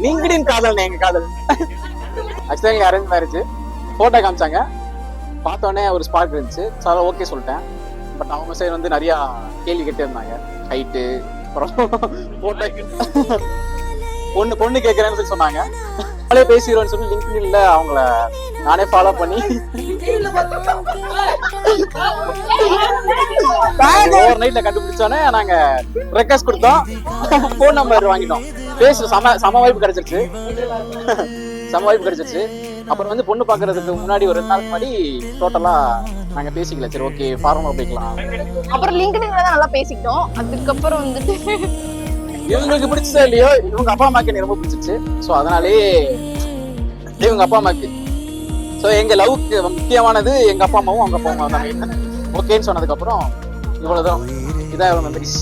LinkedIn காதல் எங்க காதல். ஆக்சுவலா எங்க அரேஞ்ச் மேரேஜ். போட்டோ காமிச்சாங்க, பார்த்தோன்னே ஒரு ஸ்பார்க் இருந்துச்சு. ஸோ அதை ஓகே சொல்லிட்டேன். பட் அவங்க சைடு வந்து நிறைய கேள்வி கேட்டே இருந்தாங்க. ஹைட்டு, அப்புறம் போட்டோ பொண்ணு கேட்கறேன்னு சொல்லி சொன்னாங்க. அவளே பேசிடுவோன்னு சொல்லி லிங்க்டின்ல அவங்கள நானே ஃபாலோ பண்ணி ஓவர் நைட்ல கண்டுபிடிச்சோன்னே நாங்க ரெக்வஸ்ட் கொடுத்தோம், போன் நம்பர் வாங்கிட்டோம். பேசுற சம வாய்ப்பு கிடைச்சிருச்சு. அப்புறம் வந்து பொண்ணு பாக்குறதுக்கு முன்னாடி ஒரு 2 நாள் முன்னாடி டோட்டலா நாங்க பேசிக்கல. சரி ஓகே ஃபார்மலா போய்க்கலாம். அப்புறம் லிங்க்டின்ல தான் நல்லா பேசிக்கிட்டோம். அதுக்கப்புறம் வந்துட்டு இவங்களுக்கு பிடிச்சதோ இல்லையோ, இவங்க அப்பா அம்மாக்கு எனக்கு ரொம்ப பிடிச்சிச்சு. ஸோ அதனாலே இவங்க அப்பா அம்மாக்கு, ஸோ எங்க லவ்க்கு முக்கியமானது எங்க அப்பா அம்மாவும் அவங்க அப்பா அம்மாவும் தான். ஓகேன்னு சொன்னதுக்கு அப்புறம் இவ்வளவுதான். இதான் மெமரிஸ்.